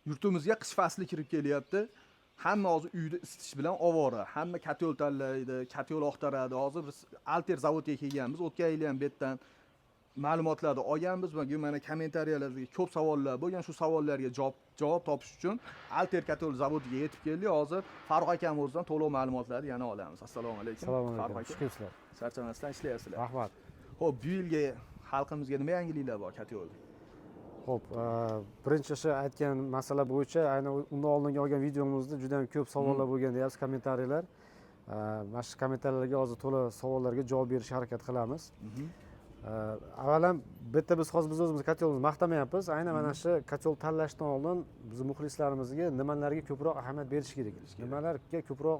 yurtimizga qish fasli kirib kelyapti. Hamma hozir uyda isitish bilan ovora. Hamma katyol tanlaydi, katyol oqtaradi. Hozir biz Alter zavodga kelganmiz. O'tgan yil ham bu yerdan ma'lumotlarni olganmiz. Mana kommentariyalarda ko'p savollar bo'lgan. Shu savollarga javob topish uchun Alter katyol zavodiga yetib keldik. Hozir Farruh akam o'zidan to'liq ma'lumotlarni yana olamiz. Assalomu alaykum. Assalomu alaykum. Xushkelsizlar. Charchamasdan ishlayapsizlar. Rahmat. Xo'p, bu yilgi xalqimizga nima yangiliklar bor katyol? Xo'p, birinchi o'sha aytgan masala bo'yicha aynan undan oldingi olgan videomizda juda ham ko'p savollar bo'lgan deyapsiz, kommentariyalar. Mana shu kommentariyalarga hozir to'liq savollarga javob berishga harakat qilamiz. Avvalan bitta biz hozir o'zimiz katyolimizni maqtamayapmiz. Aynan mana shu katyol tanlashdan oldin biz muxlislarimizga nimalarga ko'proq ahamiyat berish kerak, nimalarga ko'proq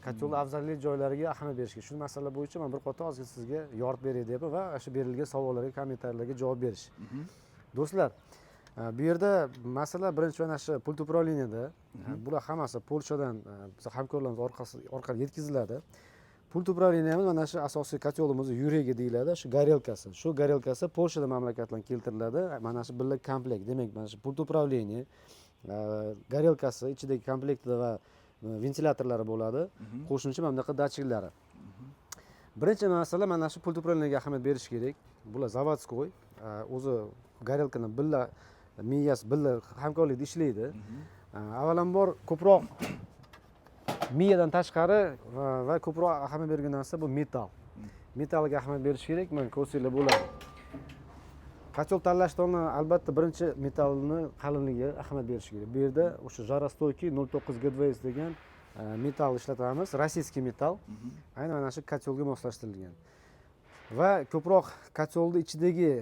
katyol afzallik joylariga ahamiyat berish kerak. Shu masala bo'yicha men bir qator hozir sizga yoritib beray deyapman va o'sha berilgan savollarga, kommentariyalarga javob berish. Do'stlar, bu yerda masala birinchi mana shu pult управленияda bular hammasi Polshadan biz hamkorlarimiz orqali yetkaziladi. Pult управленияmiz mana shu asosiy katyolimiz yuragi deyiladi, shu горелкасы. Shu горелкасы Polshada mamlakatdan keltiriladi. Mana shu birlik komplekt. Demak, mana shu pult управления горелкасы ichidagi komplektida va ventilyatorlari bo'ladi. Qo'shimcha mana bunaqa datchiklari. Birinchi masala mana shu pult управлениyaga ahamiyat berish kerak. Bular zavodskoy, o'zi горелкаning billa miyasi billa hamkorlikda ishlaydi. Avvalambor ko'proq miyadan tashqari va ko'proq ahamiyat bergan narsa bu metall. Metallga ahamiyat berish kerak. Men ko'rsanglar bo'ladi. Katyol tanlashda albatta birinchi metallni qalinligiga ahamiyat berish kerak. Bu yerda o'sha жаростойкий 09 GDVS degan metall ishlatamiz. Rossiyskiy metall. Aynan mana shu katyolga moslashtirilgan. Va ko'proq katyolning ichidagi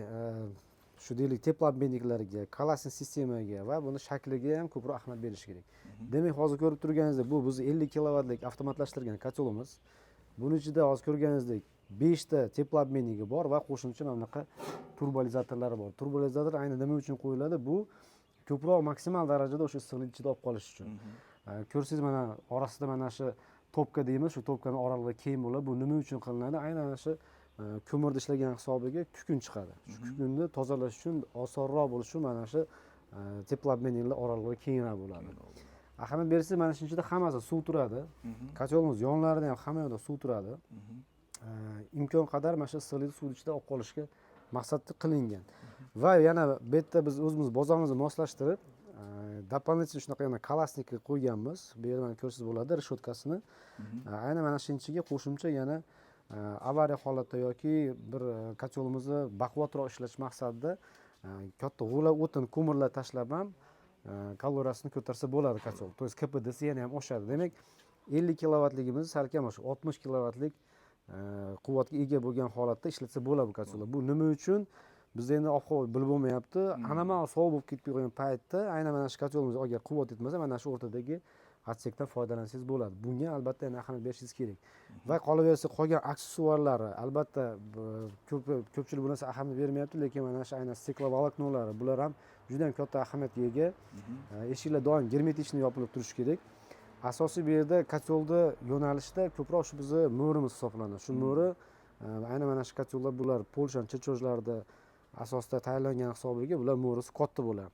shu deylik teplobmenniklariga, kolossin sistemaga va buni shakliga ham ko'proq ahamiyat berish kerak. Demak, hozir ko'rib turganingizdek, bu biz 50 kilovatlik avtomatlashtirilgan katyolimiz. Buning ichida hozir ko'rganingizdek 5 ta teplobmennigi bor va qo'shimcha mana bunaqa turbolizatorlari bor. Turbolizator aynan nima uchun qo'yiladi? Bu ko'proq maksimal darajada o'sha issiqlikni ichida olib qolish uchun. Ko'rsangiz mana orasida mana shu topka deymiz, shu topkaning oralig'i keng bo'ladi. Bu nima uchun qilinadi? Aynan mana shu ko'mirda ishlagan hisobiga kukun chiqadi. Shu kukunni tozalash uchun osonroq bo'lishi uchun mana shu teplobmenniklar oralig'i kengroq bo'ladi. Ahamiyat bersangiz mana shuncha hammasi suv turadi. Katyolimiz yonlarida ham hamma yoqda suv turadi. Imkon qadar mana shu issiqlikni suv ichida olib qolishga maqsadda qilingan. Va yana bu yerda biz o'zimiz bozorimizni moslashtirib, дополнительно shunaqa yana kolosnikni qo'yganmiz. Bu yerda mana ko'rsangiz bo'ladi, reshotkasini. Aynan mana shunchaga qo'shimcha yana avariya holatda yoki bir katyolimizni baquvvatroq ishlash maqsadida katta g'o'la o'tin, ko'mirlar tashlab ham kaloriyasini ko'tarsa bo'ladi katyol. To есть KPDsi yana ham oshadi. Demak, 50 kilovatligimiz salkam o'sha 60 kilovatlik quvvatga ega bo'lgan holatda ishlatsa bo'ladi bu katyollar. Bu nima uchun? Bizda endi ob-havo bilib bo'lmayapti. Anomal sovuq bo'lib ketib qolgan paytda aynan mana shu katyolimiz agar quvvat yetmasa, mana shu o'rtadagi atsekdan foydalansangiz bo'ladi. Bunga albatta yana ahamiyat berishingiz kerak. Va qolaversa qolgan aksessuarlari albatta ko'pchilik bu narsa ahamiyat bermayapti, lekin mana shu aynan steklovoloknolari bular ham juda ham katta ahamiyatga ega. Eshiklar doim germetichni yopilib turishi kerak. Asosiy bu yerda katyolda yo'nalishda ko'proq shu bizni mo'rimiz hisoblanadi. Shu mo'ri aynan mana shu katyollar bular Polsha chechojlarida asosida tayyorlangan hisobiga bular mo'risi katta bo'ladi.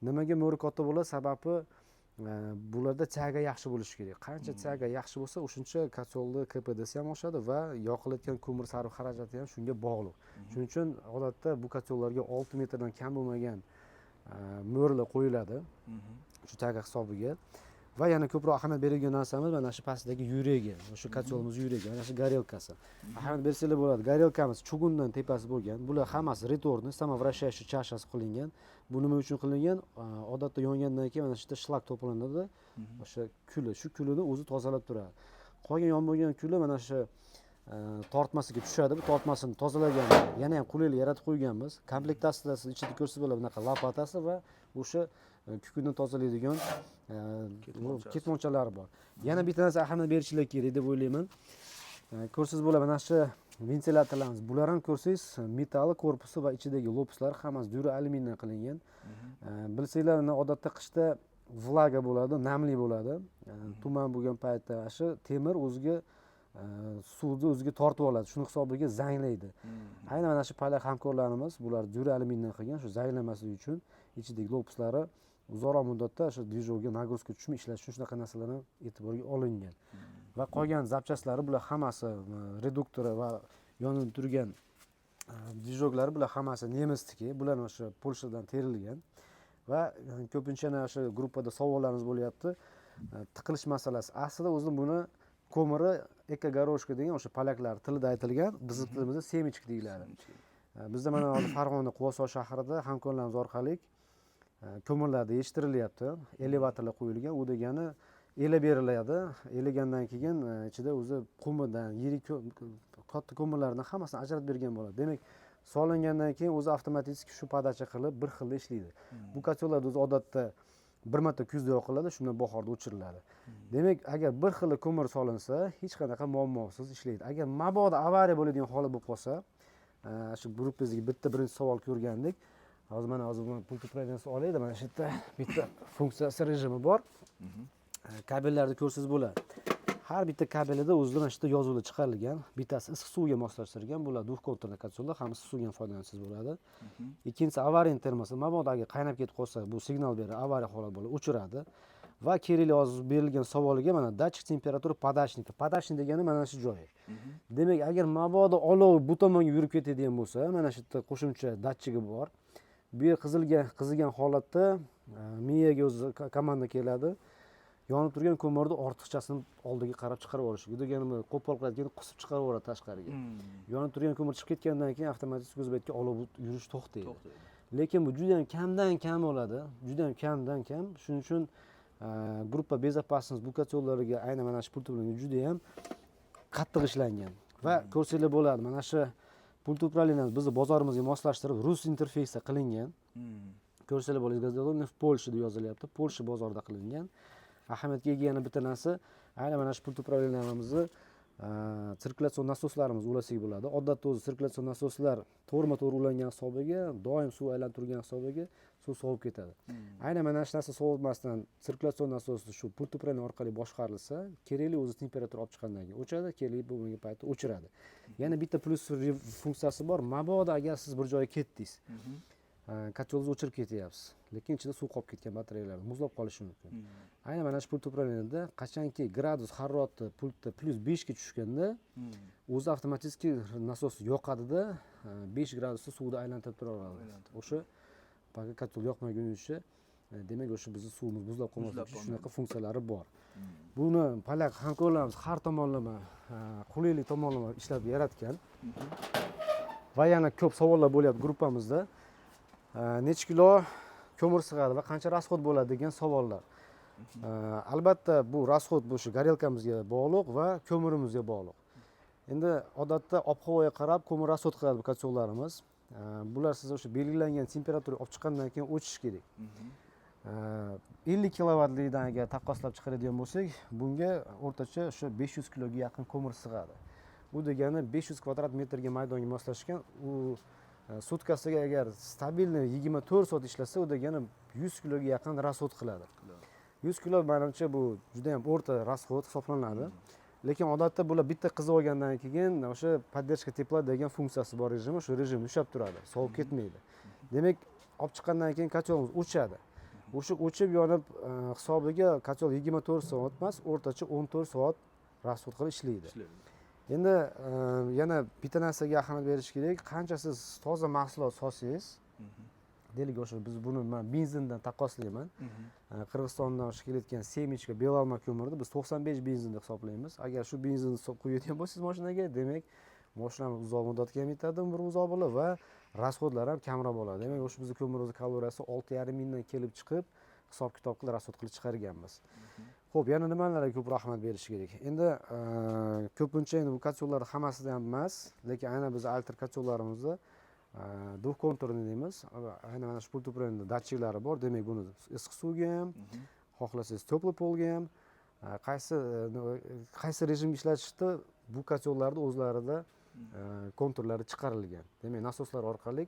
Nimaga mo'ri katta bo'ladi? Sababi bularda chaga yaxshi bo'lishi kerak. Qancha chaga yaxshi bo'lsa, o'shuncha katyolni KPDsi ham oshadi va yoqilayotgan ko'mir sarf xarajati ham shunga bog'liq. Shuning uchun odatda bu katyollarga 6 metrdan kam bo'lmagan mo'rlar qo'yiladi. Shu chaga hisobiga. Va yana ko'proq ahamiyat berilgan narsamiz mana shu pastdagi yuragi, shu katyolimiz yuragi, mana shu горелкасы. Ahamiyat bersanglar bo'ladi. Горелкamiz chugundan tepasi bo'lgan. Bular hammasi retorni, samovращающий chashasi qilingan. Bu nima uchun qilingan? Odatda yongandan keyin mana shu yerda shlak to'planadi. O'sha kuli, shu kulini o'zi tozalab turadi. Qolgan yonmagan kuli mana shu tortmasiga tushadi. Bu tortmasini tozalagan, yana ham qulaylik yaratib qo'yganmiz. Komplektasida siz ichida ko'rsangiz bo'ladi bunaqa lopatasi va o'sha kukunni tozalaydigan ketmonchalari bor. Yana bitta narsa ahamiyat berishlar kerak deb o'ylayman. Ko'rsangiz bo'ladi mana shu ventilyatorlarimiz. Bular ham ko'rsangiz metall korpusi va ichidagi lopuslar hammasi dura alyuminiydan qilingan. Bilsanglar, odatda qishda vlaga bo'ladi, namli bo'ladi. Tuman bo'lgan paytda shu temir o'ziga suvni o'ziga tortib oladi. Shuni hisobiga zanglaydi. Aynan mana shu palak hamkorlarimiz bular dura alyuminiydan qilgan, shu zanglamaslik uchun ichidagi lopuslari uzoqroq muddatda o'sha dvijokga nagruzka tushmay ishlash uchun shunaqa narsalar ham e'tiborga olingan. Va qolgan zapchastlari bular hammasi reduktori va yonib turgan dvijoklari bular hammasi nemisniki. Bular o'sha Polshadan terilgan. Va ko'pincha o'sha gruppada savollarimiz bo'lyapti. Tiqilish masalasi. Aslida o'zi buni ko'miri ekogoroshka degan o'sha polyaklar tilida aytilgan, bizning tilimizda semichka deyiladi. Bizda mana hozir Farg'ona Quvasoy shahrida hamkorlarimiz orqali ko'mirlarda yetishtirilyapti. Elevatorlar qo'yilgan. U degani elab beriladi. Elagandan keyin ichida o'zi qumidan, yirik katta ko'mirlardan hammasini ajratib bergan bo'ladi. Demak, solingandan keyin o'zi avtomatik shu podacha qilib bir xilda ishlaydi. Bu kotellar o'zi odatda bir marta kuzda yoqiladi, shundan bahorda o'chiriladi. Demak, agar bir xil ko'mir solinsa, hech qanaqa muammosiz ishlaydi. Agar mabodo avariya bo'ladigan holat bo'lib qolsa, shu gruppamizga birinchi savol ko'rgandik. Hozir pult upravleniyasi olaydi. Mana shu yerda bitta funksiyasi rejimi bor. Kabellarni ko'rsangiz bo'ladi. Har bitta kabelida o'zida mana shu yerda yozuvlar chiqarilgan. Bittasi issiq suvga moslashtirilgan, bular duxkontrolli kotellar, ham issiq suvga foydalansangiz bo'ladi. Ikkinchisi avariya termosi. Mabodo agar qaynab ketib qolsa, bu signal beradi, avariya holat bo'ladi, o'chiradi. Va kerakli hozir berilgan savoliga mana datchik temperatura podashnik. Podashnik degani mana shu joyi. Demak, agar mabodo olov bu tomonga yurib ketadigan bo'lsa, mana shu yerda qo'shimcha datchigi bor. Bu yer qizigan holatda miyaga o'zi komanda keladi. Yonib turgan ko'mirni ortiqchasini oldiga qarab chiqarib olish. Degani qo'pol qiladigan qisib chiqarib yuboradi tashqariga. Yonib turgan ko'mir chiqib ketgandan keyin avtomatik o'zbekka olov yurish to'xtaydi. Lekin bu juda ham kamdan kam bo'ladi. Juda ham kamdan kam. Shuning uchun gruppa bezopasnost bu kotellarga aynan mana shu pult upravleniya juda ham qattiq ishlangan. Va ko'rsanglar bo'ladi. Mana shu pult upravleniyamiz bizni bozorimizga moslashtirib rus interfeysi qilingan. Ko'rsanglar bo'ladi, Polsha deb yozilyapti. Polsha bozorida qilingan. Ahamiyatga ega yana bitta narsa, aynan mana shu pult upravleniyamizni sirkulyatsion nasoslarimiz ulasiga bo'ladi. Odatda o'zi sirkulyatsion nasoslar to'g'rima-to'g'ri ulangan hisobiga, doim suv aylanib turgan hisobiga suv sovib ketadi. Aynan mana shu narsa sovitmasdan sirkulyatsion nasosi shu pult upravleniya orqali boshqarilsa, kerakli o'zi temperatura olib chiqqandan keyin o'chadi, kerakli bo'lmagan paytda o'chiradi. Yana bitta plyus funksiyasi bor. Mabodo agar siz bir joyga ketdingiz, kotelni o'chirib ketyapsiz, lekin ichida suv qolib ketgan batareyalar muzlab qolishi mumkin. Aynan mana shu pult upravleniyada qachonki gradus harorati pultda +5 ga tushganda, o'zi avtomatik nasos yoqadi-da, 5 gradusda suvda aylantirib turaveradi. O'sha kotel yoqmagunicha, demak o'sha bizning suvimiz muzlab qolmasligi uchun shunaqa funksiyalari bor. Buni polyak hamkorlarimiz har tomonlama qulaylik tomonlama ishlab yaratgan. Va yana ko'p savollar bo'lyapti gruppamizda. Necha kilo ko'mir sig'adi va qancha rasxod bo'ladi degan savollar. Albatta bu rasxod bo'shi garelkamizga bog'liq va ko'mirimizga bog'liq. Endi odatda ob-havoga qarab ko'mir rasxod qiladi bu kotellarimiz. Bular siz o'sha belgilangan temperaturaga olib chiqqandan keyin o'chish kerak. 50 kilovatlikdan agar taqqoslab chiqaradigan bo'lsak, bunga o'rtacha o'sha 500 kiloga yaqin ko'mir sig'adi. Bu degani 500 kvadrat metrga maydonga moslashgan, u sutkasiga agar stabilni 24 soat ishlasa, u degani 100 kiloga yaqin rasxod qiladi. 100 kilo menimcha bu juda ham o'rta rasxod hisoblanadi. Lekin odatda bular bitta qizib olgandan keyin o'sha поддержка tepla degan funksiyasi bor rejim, o'sha rejimni ushlab turadi, sovib ketmaydi. Demak, olib chiqqandan keyin kotelimiz o'chadi. O'sha o'chib yonib hisobiga kotel 24 soat emas, o'rtacha 14 soat rasxod qilib ishlaydi. Endi yana bitta narsaga ahamiyat berish kerak. Qancha siz toza mahsulot solsangiz, deylik o'sha biz buni men benzindan taqqoslayman. Qirg'izistondan o'sha kelayotgan semichka belalma ko'mirni biz 95 benzin deb hisoblaymiz. Agar shu benzinni qo'yadigan bo'lsangiz mashinaga, demak, mashinamiz uzoq muddatga ham yetadi, umri uzoq bo'ladi va rasxodlar ham kamroq bo'ladi. Demak, o'sha bizning ko'mirimiz kaloriyasi 6,5 mingdan kelib chiqib, hisob-kitob qilib rasxod qilib chiqarganmiz. Xo'p, yana nimalarga ko'proq ahamiyat berish kerak? Endi ko'pincha bu kotellarning hammasida ham emas, lekin aynan biz alter kotellarimizda duxkontrolni deymiz. Aynan mana shu pult upravleniyada datchiklari bor. Demak, buni issiq suvga ham, xohlasangiz tepli polga ham, qaysi rejimda ishlatishda bu kotellarda o'zlarida konturlari chiqarilgan. Demak, nasoslar orqali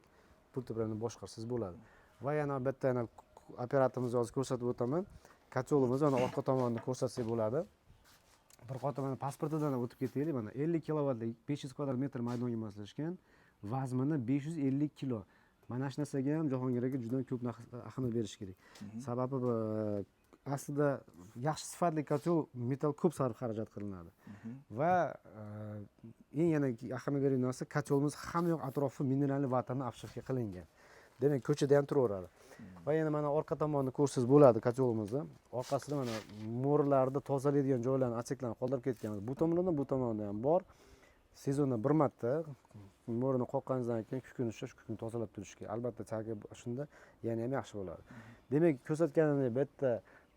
pult upravleniyani boshqarsangiz bo'ladi. Va yana albatta operatorimiz hozir ko'rsatib o'taman. Kotelimiz mana orqa tomonini ko'rsatsak bo'ladi. Bir qator mana pasportidan o'tib ketaylik. Mana 50 kilovatlik 500 kvadrat metr maydonga moslashgan, vazmini 550 kilo. mana shu narsaga ham Jahongir aka juda ko'p ahamiyat berish kerak. Sababi aslida yaxshi sifatli kotel metall ko'p sarf xarajat qilinadi. Va eng yana ahamiyat beradigan narsa kotelimiz hamma yoq atrofi mineralli vatani afshashga qilingan. Demak, ko'chada ham turaveradi. Va yana mana orqa tomonni ko'rsangiz bo'ladi kotelimizni. Orqasida mana mo'rlarni tozalaydigan joylarni atseklarni qoldirib ketganmiz. Bu tomonda ham bor. Sezonda bir marta mo'rini qoqqaningizdan keyin kukuni shu kukuni tozalab turish kerak. Albatta, chagi shunda yana ham yaxshi bo'ladi. Demak, ko'rsatganimdek bitta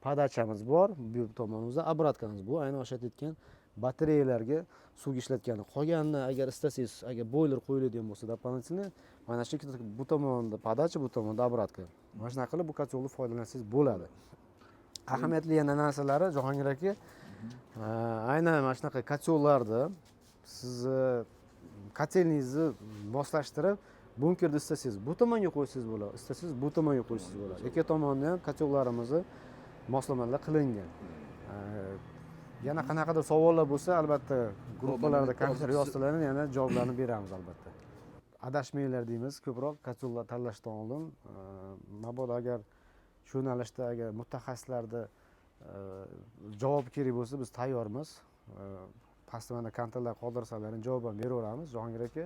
podachamiz bor, bu tomonimizda obrotkamiz bu. Aynan o'sha aytgan batareyalarga suvga ishlatgani. Qolganini agar istasangiz, agar boiler qo'yiladigan bo'lsa, doполнительно mana shu bu tomonda podacha, bu tomonda obrotka. Mana shunaqa qilib bu kotelni foydalansangiz bo'ladi. Ahamiyatli yana narsalari Jahongir aka, aynan mana shunaqa kotellarda siz kotelningizni moslashtirib, bunkerni istasangiz bu tomonga qo'ysangiz bo'ladi, istasangiz bu tomonga qo'ysangiz bo'ladi. Ikki tomonni ham kotellarimizni moslamalar qilingan. Yana qanaqadir savollar bo'lsa, albatta gruppalarda kompyuter yozsalarini yana javoblarini beramiz albatta. Adashmanglar deymiz, ko'proq kotellar tanlashdan oldin, mabodo agar shu yo'nalishda agar mutaxassislarda javob kerak bo'lsa, biz tayyormiz. Pastda mana kontaktlar qoldirsalarini javob ham beraveramiz, Jahongir aka.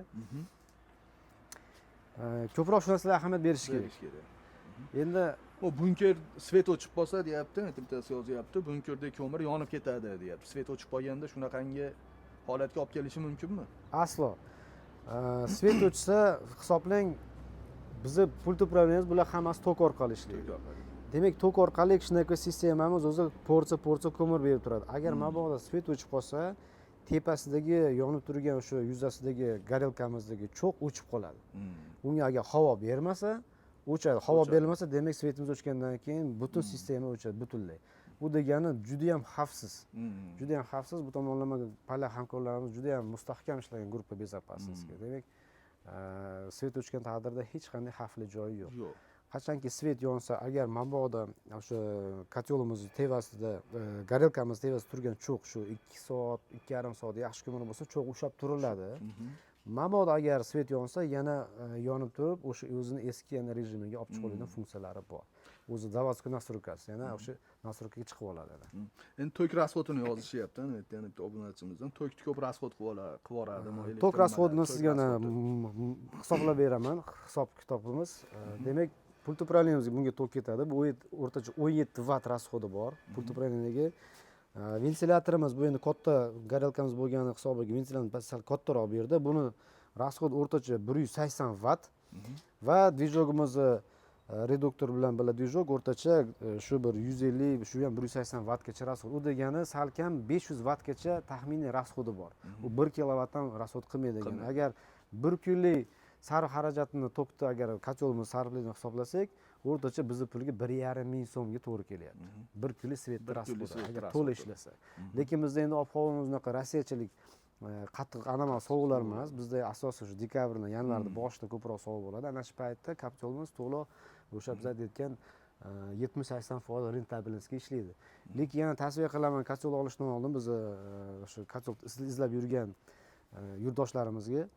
Ko'proq shu narsalarga ahamiyat berish kerak. Endi o bunker svet o'chib qolsa deyapti, bittasi yozyapti, bunkerdagi ko'mir yonib ketadi deyapti. Svet o'chib qolganda shunaqangi holatga olib kelishi mumkinmi? Aslo. Svet o'chsa, hisoblang, bizni pult upravleniz bular hammasi tok orqali ishlaydi. Demak, tok orqali shunaqa sistemamiz o'zi porsa ko'mir berib turadi. Agar mabodo svet o'chib qolsa, tepasidagi yonib turgan o'sha yuzasidagi garelkamizdagi cho'q o'chib qoladi. Unga agar havo bermasa, o'chadi. Havo berilmasa, demak svetimiz o'chgandan keyin butun sistema o'chadi butunlay. Bu degani juda ham xavfsiz. Juda ham xavfsiz. Bu tomonlama pala hamkorlarimiz juda ham mustahkam ishlagan gruppa bezopasnostga. Demak, svet o'chgan taqdirda hech qanday xavfli joyi yo'q. Qachonki svet yonsa, agar mabodo o'sha kotelimiz tevasida, garelkamiz tevasida turgan cho'q shu 2 soat, 2,5 soat yaxshi ko'mir bo'lsa, cho'q ushlab turiladi. Mabodo agar svet yonsa, yana yonib turib, o'sha o'zini eski yana rejimiga olib chiqib oladigan funksiyalari bor. O'zi zavodskiy nasrukasi, yana o'sha nasrukaga chiqib oladi. Endi tok rasxodini yozishyapti, yana bitta obunachimizdan tokni ko'p rasxod qilib yuboradimi? Tok rasxodini sizga hisoblab beraman, hisob kitobimiz. Demak, pult upravleniyamizga bunga tok ketadi. Bu o'rtacha 17 vatt rasxodi bor. Pult upravleniyaga ventilyatorimiz bu endi katta garelkamiz bo'lgani hisobiga ventilyator sal kattaroq bu yerda. Buni rasxodi o'rtacha 180 vatt va dvijogimiz reduktor bilan birga dvijog o'rtacha shu bir 150, shu ham 180 vattgacha rasxod. U degani salkam 500 vattgacha taxminiy rasxodi bor. U 1 kilovattdan rasxod qilmaydi degan. Agar 1 kunlik sarf xarajatini tokda agar kotelimiz sarflaydigan hisoblasak, o'rtacha bizni pulga 1,5 ming so'mga to'g'ri kelyapti. 1 kunlik svetni rasxodi agar to'la ishlasa. Lekin bizda endi ob-havomiz unaqa rossiyachalik qattiq anomal sovuqlar emas. Bizda asosan shu dekabrdan yanvarda boshida ko'proq sovuq bo'ladi. Ana shu paytda kotelimiz to'liq o'sha biz aytayotgan 70-80% rentabilностьga ishlaydi. Lekin yana tavsiya qilaman, kotel olishdan oldin biz o'sha kotel izlab yurgan yurtdoshlarimizga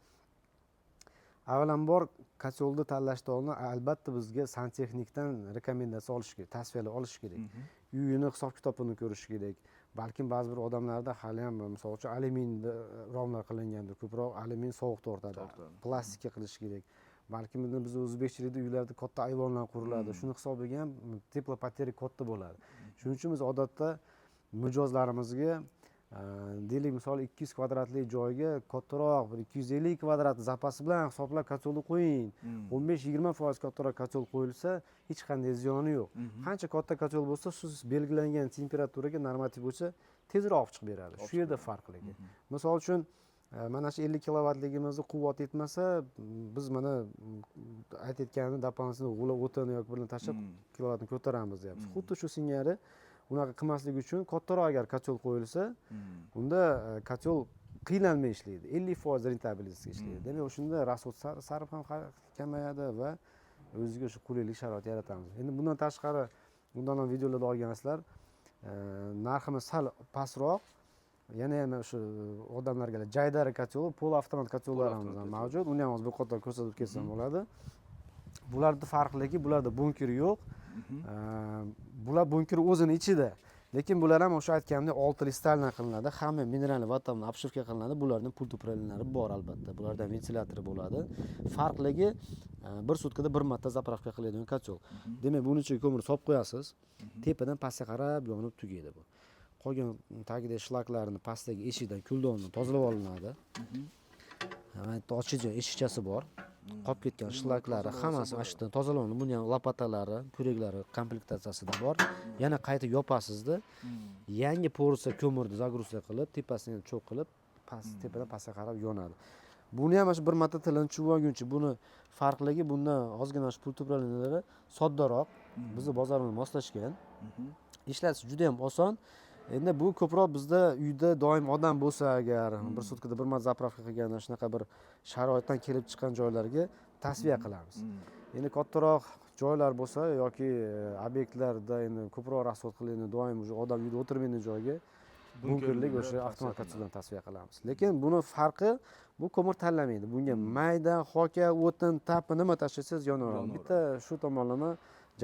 avvalambor kotelni tanlashdan oldin albatta bizga santexnikdan rekomendatsiya olish kerak, tavsiyalar olish kerak. Uyini hisob-kitobini ko'rish kerak. Balkim ba'zi bir odamlarda hali ham misol uchun alyuminiyda romlar qilingandir, ko'proq alyumin sovuq tortadi. Plastikka qilish kerak. Balkim biz o'zbekchilikda uylarda katta ayvonlar quriladi. Shuni hisobiga ham teplopoterik katta bo'ladi. Shuning uchun biz odatda mijozlarimizga deylik misol 200 kvadratli joyga kattaroq bir 250 kvadrat zapasi bilan hisoblab kotelni qo'ying. 15-20% kattaroq kotel qo'yilsa, hech qanday ziyoni yo'q. Qancha katta kotel bo'lsa, siz belgilangan temperaturaga normativ bo'lsa, tezroq chiqib beradi. Shu yerda farqligi. Misol uchun mana shu 50 kilovatligimizni quvvat yetmasa, biz mana aytayotganimiz doполнительно g'ula o'tini yoki bilan tashlab kilovatni ko'taramiz deyapmiz. Xuddi shu singari unaqa qilmasligi uchun kattaroq agar kotel qo'yilsa, unda kotel qiynalmay ishlaydi. 50% rentabilностьga ishlaydi. Demak, o'shunda rasxod sarf ham kamayadi va o'ziga o'sha qulaylik sharoit yaratamiz. Endi bundan tashqari, bundan ham videolarda olgansizlar, narximiz sal pastroq. Yana ham o'sha odamlarga jaydari kotel, pol avtomat kotellarimiz ham mavjud. Uni ham bir qator ko'rsatib ketsam bo'ladi. bularda farqligi, bularda bunker yo'q. Bular bunker o'zini ichida. Lekin bular ham o'sha aytganimdek 6 listaldan qilinadi. Hamma mineralniy vatamni obshivka qilinadi. Bularning pultopralinlari bor albatta. Bularda ventilyatori bo'ladi. Farqligi bir sutkada bir marta zapravka qiladigan kotel. Demak, buning ichiga ko'mir solib qo'yasiz. Tepadan pastga qarab yonib tugaydi bu. Qolgan tagidagi shlaklarni pastdagi eshikdan kuldonni tozalab olinadi. Mana ochiqcha eshikchasi bor. Qolib ketgan shlaklari hammasi ashdan tozalanadi. Buni ham lopatalari, ko'raklari komplektatsiyasida bor. Yana qayta yopasizda. Yangi porsiya ko'mirni zagruzka qilib, tepasini cho'q qilib, tepadan pastga qarab yonadi. Buni ham mana bir marta tilini chuvib olguncha buni farqligi bundan ozgina shu pultopralinalari soddaroq, bizni bozorga moslashgan. Ishlatish juda ham oson. Endi bu ko'proq bizda uyda doim odam bo'lsa agar bir sutkada bir marta zapravka qilganda shunaqa bir sharoitdan kelib chiqqan joylarga tasviya qilamiz. Endi kattaroq joylar bo'lsa yoki obyektlarda endi ko'proq rasxod qiladigan doim odam uyda o'tirmaydigan joyga bunkerlik o'sha avtomat kotseldan tasviya qilamiz. Lekin buni farqi bu ko'mir tanlamaydi. Bunga mayda, hoka, o'tin, tapni nima tashlasangiz yonaveradi. Bitta shu tomonlama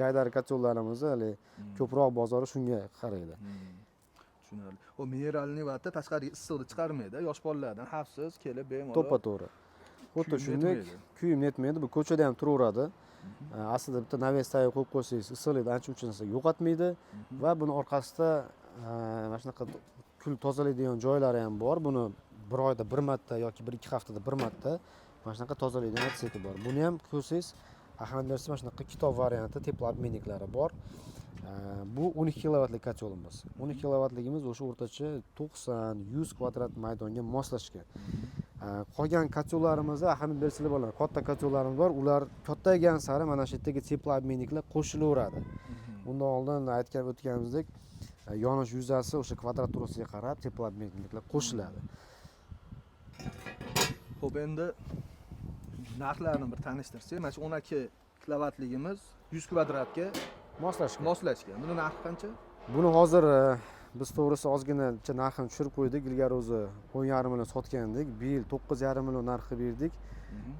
jaydari kotsellarimiz hali ko'proq bozori shunga qaraydi. Tushunarli. O mineralniy vatta tashqariga issiqni chiqarmaydi. Yosh bolalardan xavfsiz kelib bemalol. To'ppa-to'g'ri. Xuddi shunday kuyib netmaydi. Bu ko'chada ham turaveradi. Aslida bitta navesdagi qo'yib qo'ysangiz issiqlikni ancha-muncha narsa yo'qotmaydi va buni orqasida mana shunaqa kul tozalaydigan joylari ham bor. Buni bir oyda bir marta yoki 1-2 haftada bir marta mana shunaqa tozalaydigan otseki bor. Buni ham ko'rsangiz ahamiyat bersa mana shunaqa kitob varianti teploobmenniklari bor. Bu 12 kilovatlik kotelimiz. 12 kilovatligimiz o'sha o'rtacha 90-100 kvadrat maydonga moslashgan. Qolgan kotellarimizga ahamiyat bersanglar bo'ladi. Katta kotellarimiz bor. Ular kattaygan sari mana shu yerdagi teploobmenniklar qo'shilaveradi. Bundan oldin aytgan o'tganimizdek yonish yuzasi o'sha kvadraturasiga qarab teploobmenniklar qo'shiladi. Xo'p, endi narxlarni bir tanishtirsak, mana shu 12 kilovatligimiz 100 kvadratga moslashgan. Buni narxi qancha? Buni hozir biz to'g'risi ozgina narxini tushirib qo'ydik. Ilgari o'zi 10,5 million sotgandik. Bu yil 9,5 million narxi berdik.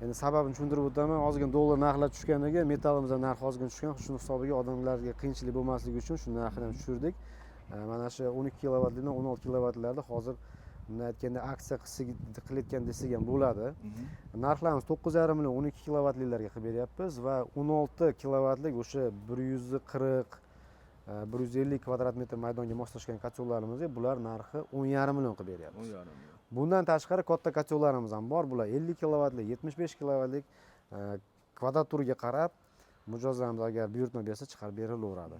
Endi sababini tushuntirib o'taman. Ozgina dollar narxlar tushganiga metallimiz ham narxi ozgina tushgan. Shuning hisobiga odamlarga qiyinchilik bo'lmasligi uchun shu narxini ham tushirdik. Mana shu 12 kilovatlikdan 16 kilovatlarda hozir bunday aytganda aksiya qilayotgan desak ham bo'ladi. Narxlarimiz 9,5 million 12 kilovatliklarga qilib beryapmiz va 16 kilovatlik o'sha 140 150 kvadrat metr maydonga moslashgan kotelarimizga bular narxi 10,5 million qilib beryapmiz. 10,5 million. Bundan tashqari katta kotelalarimiz ham bor. Bular 50 kilovatlik, 75 kilovatlik kvadraturaga qarab mijozlarimiz agar buyurtma bersa chiqarib berilaveradi.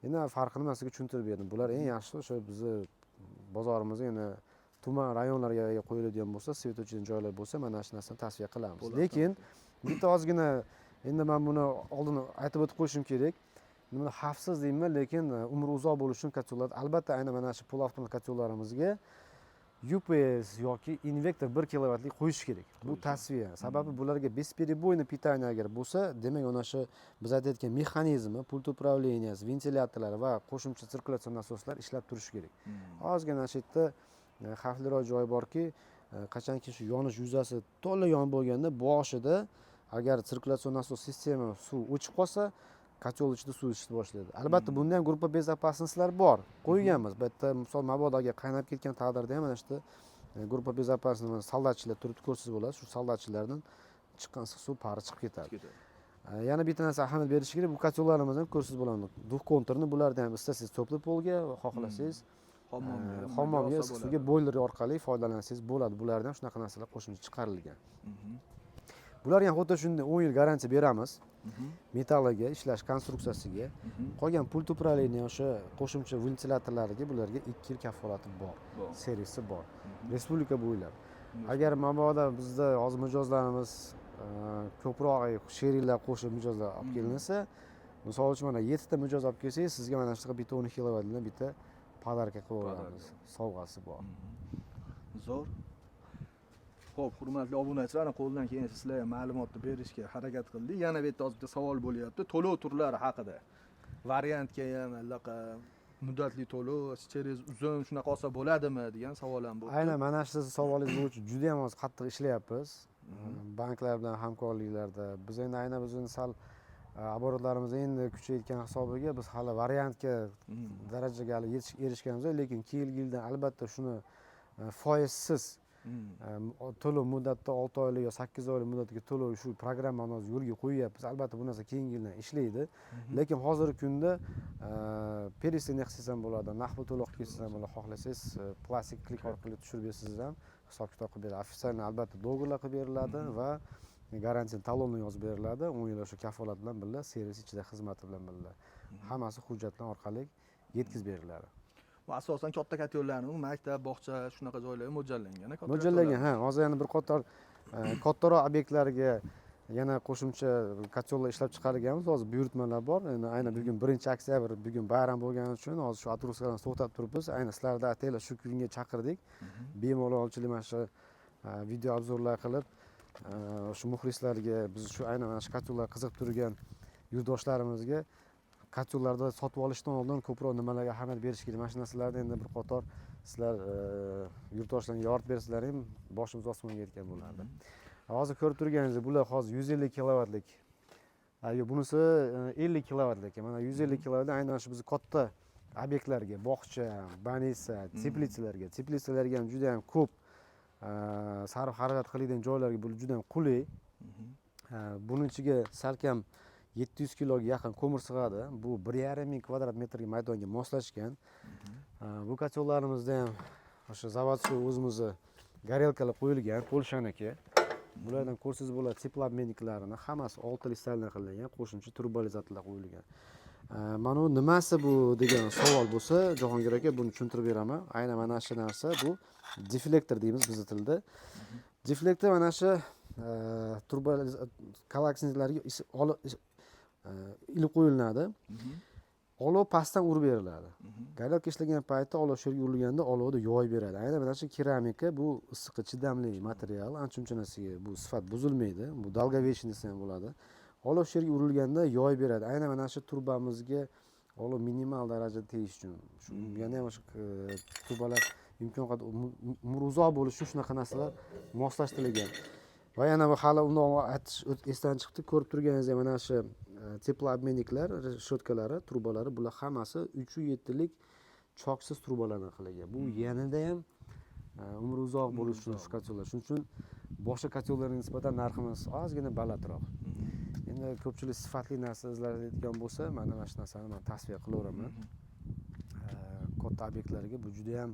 Endi farqini men sizga tushuntirib berdim. Bular eng yaxshi o'sha bizni bozorimizga yana tuman rayonlarga qo'yiladigan bo'lsa, svetochilgan joylar bo'lsa, mana shu narsani tavsiya qilamiz. Lekin bitta ozgina endi men buni oldin aytib o'tib qo'yishim kerak. Buni xavfsiz deyman, lekin umri uzoq bo'lishi uchun kotellar albatta aynan mana shu pul avtomat kotellarimizga UPS yoki invertor 1 kilovatlik qo'yish kerak. Bu tavsiya. Sababi bularga бесперебойный питание agar bo'lsa, demak ana shu biz aytayotgan mexanizmi, pult управленияsi, ventilyatorlar va qo'shimcha sirkulyatsiya nasoslar ishlab turishi kerak. Ozgina shu yerda xavfliroq joy borki, qachonki shu yonish yuzasi to'la yonib bo'lganda boshida agar sirkulyatsion nasos sistema suv o'chib qolsa, kotel ichida suv ichishni boshlaydi. Albatta bunda ham gruppa безопасностьlar bor. Qo'yganmiz. Bu yerda misol mabodoga qaynab ketgan taqdirda ham mana shu gruppa безопасностьni soldatchilar turib ko'rsangiz bo'ladi. Shu soldatchilardan chiqqan issiq suv pari chiqib ketadi. Yana bitta narsa ahamiyat berish kerak. Bu kotellarimizni ko'rsangiz bo'ladi. Duh konturni bulardan ham istasangiz to'pli polga, xohlasangiz hammomga issiq suvga boiler orqali foydalansangiz bo'ladi. Bulardan ham shunaqa narsalar qo'shimcha chiqarilgan. Bularga ham xuddi shunday 10 yil garantiya beramiz. Metalliga, ishlash konstruksiyasiga, qolgan pult upravleniya o'sha qo'shimcha ventilyatorlariga bularga 2 yil kafolati bor, servisi bor. Respublika bo'ylab. Agar mabodo bizda hozir mijozlarimiz ko'proq sheriklar qo'shib mijozlar olib kelinsa, misol uchun mana 7 ta mijoz olib kelsangiz, sizga mana shunaqa bitta 12 kilovatdan bitta podarka qilib beramiz. Sovg'asi bor. Zo'r. Xo'p, hurmatli obunachilar, qo'ldan kelgancha sizlarga ma'lumotni berishga harakat qildik. Yana bu yerda ozgina savol bo'lyapti. To'lov turlari haqida. Variantga ham allaqa muddatli to'lov, через uzun shunaqa olsa bo'ladimi degan savol ham bo'ldi. Aynan mana shu savolingiz bo'yicha juda ham qattiq ishlayapmiz. Banklar bilan hamkorliklarda. Biz endi aynan o'zini sal оборотlarimiz endi kuchayotgan hisobiga biz hali variantga darajaga hali erishganmiz, lekin keyingi yildan albatta shuni foizsiz to'lov muddati 6 oylik yo 8 oylik muddatga to'lov shu programmani hozir yo'lga qo'yyapmiz. Albatta bu narsa keyingi yildan ishlaydi. Lekin hozirgi kunda perisini qilsangiz ham bo'ladi, naqd to'lov qilsangiz ham bo'ladi, xohlasangiz plastik klik orqali tushirib bersangiz ham hisob-kitob qilib beradi. Ofitsial albatta do'g'irlar qilib beriladi va garantiya talonni yozib beriladi. 10 yil o'sha kafolat bilan birga, servis ichida xizmati bilan birga. Hammasi hujjatlar orqali yetkazib beriladi. Bu asosan katta katyollarning maktab, bog'cha shunaqa joylarga mo'ljallangan. Mo'ljallangan, ha. Hozir yana bir qator kattaroq obyektlarga yana qo'shimcha katyollar ishlab chiqarganmiz. Hozir buyurtmalar bor. Endi aynan bugun 1-oktyabr, bugun bayram bo'lgani uchun hozir shu отгрузкаlarni to'xtatib turibmiz. Aynan sizlarni ataylar shu kunga chaqirdik. Bemalolchilik mana shu video obzorlar qilib, shu muxlislarga, biz shu aynan mana shu katyollar qiziqib turgan yurtdoshlarimizga katyollarda sotib olishdan oldin ko'proq nimalarga ahamiyat berish kerak. Mana shu narsalarni endi bir qator sizlar yurtdoshlarga yoritib bersalaring ham boshimiz osmonga yetgan bo'lardi. Hozir ko'rib turganingizdek, bular hozir 150 kilovatlik. Yo'q, bunisi 50 kilovatlik. Mana 150 kilovatdan aynan shu biz katta obyektlarga, bog'cha, banisa, teplitsalarga ham juda ham ko'p sarf xarajat qiladigan joylarga bu juda ham qulay. Buning ichiga salkam 700 kiloga yaqin ko'mir sig'adi. Bu 1,5 kvadrat metrga maydonga moslashgan. Bu katyolarimizda ham o'sha zavodskiy o'zimizni горелкаlar qo'yilgan, Polshaniki. Bulardan ko'rsangiz bo'ladi, teplobmenniklarini hammasi 6 listaldan qilingan, qo'shimcha turbolizatorlar qo'yilgan. Mana nimasi bu degan savol bo'lsa, Jahongir aka buni tushuntirib beraman. Aynan mana shu narsa bu deflektor deymiz biz tilda. Deflektor mana shu turbolizatorlarga ilib qo'yiladi. Olov pastdan urib beriladi. Garelka ishlagan paytda olov shu yerga urilganda olovni yoyib beradi. Aynan mana shu keramika bu issiqqa chidamli material, ancha-muncha narsaga bu sifat buzilmaydi. Bu долговечный desa ham bo'ladi. Olov shu yerga urilganda yoyib beradi. Aynan mana shu turbamizga olov minimal darajada tegish uchun. Yana ham o'sha turbalar imkon qadar umri uzoq bo'lishi shunaqa narsalar moslashtirilgan. Va yana bu hali undan aytish esdan chiqdi, ko'rib turganingizdek mana shu teplobmenniklar, shotkalari, turbalari bular hammasi 3.7 lik choksiz turbalardan qilingan. Bu yanada ham umri uzoq bo'lishi uchun shu katyollar. Shuning uchun boshqa katyollarga nisbatan narximiz ozgina balandroq. Endi ko'pchilik sifatli narsa izlaydigan bo'lsa, mana shu narsani men tavsiya qilaveraman. Katta obyektlarga bu juda ham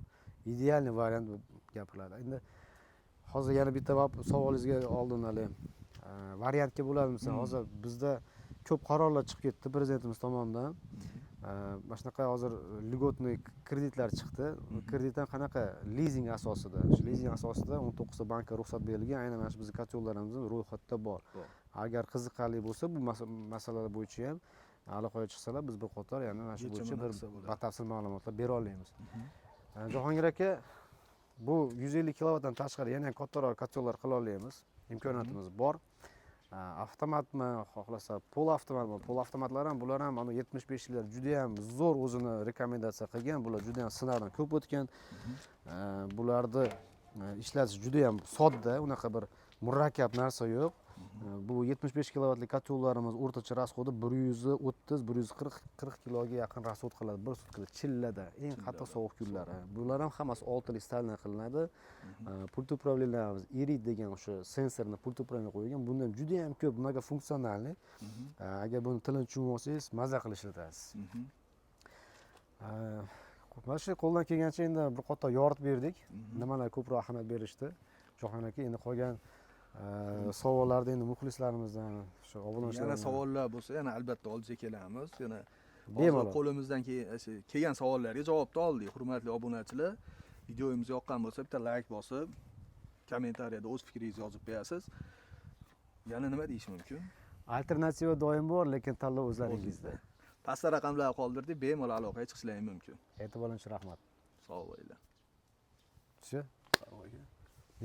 ideal variant deb gapiriladi. Endi hozir yana bitta savolingizga oldin hali variantga bo'ladimi? Hozir bizda ko'p qarorlar chiqib ketdi prezidentimiz tomonidan. Mana shunaqa hozir lьготный kreditlar chiqdi. Kreditdan qanaqa lizing asosida. Shu lizing asosida 19 ta bankka ruxsat berilgan. Aynan mana shu bizning katyollarimiz ro'yxatda bor. Agar qiziqarli bo'lsa, bu masalalar bo'yicha ham aloqaga chiqsalar, biz bir qator yana mana shu bo'yicha bir batafsil ma'lumotlar bera olamiz. Jahongir aka, bu 150 kilovatdan tashqari yana kattaroq katyollar qila olamiz. Imkoniyatimiz bor. Avtomatmi, xohlasa pol avtomatmi? Pol avtomatlar ham bular ham mana 75 yillar juda ham zo'r o'zini rekomendatsiya qilgan. Bular juda ham sinovdan ko'p o'tgan. Bularni ishlatish juda ham sodda, unaqa bir murakkab narsa yo'q. Bu 75 kilovatlik katyollarimiz o'rtacha rasxodi 130-140 kiloga yaqin rasxod qiladi bir sutkada chillada, eng qattiq sovuq kunlari. Bular ham hammasi 6 listaldan qilinadi. Pult upravleniyamiz Irid degan o'sha sensorni pult upravleniya qo'yilgan. Bundan juda ham ko'p mnogo funksionalli. Agar buni tilini tushunib olsangiz, maza qilib ishlatasiz. Mana shu qo'ldan kelgancha endi bir qator yoritib berdik. Nimalar ko'proq ahamiyat berishdi. Jahongir aka, endi qolgan savollarni endi muxlislarimizdan shu obunachilardan yana savollar bo'lsa, yana albatta olib kelamiz. Yana hozir qo'limizdan kelgan savollarga javobni oldik. Hurmatli obunachilar, videomiz yoqqan bo'lsa, bitta like bosib, kommentariyada o'z fikringizni yozib qo'yasiz. Yana nima deyish mumkin? Alternativa doim bor, lekin tanlov o'zlaringizda. Pastda raqamlar qoldirdik, bemalol aloqaga chiqishlaringiz mumkin. E'tiboringiz uchun rahmat. Sog' bo'linglar.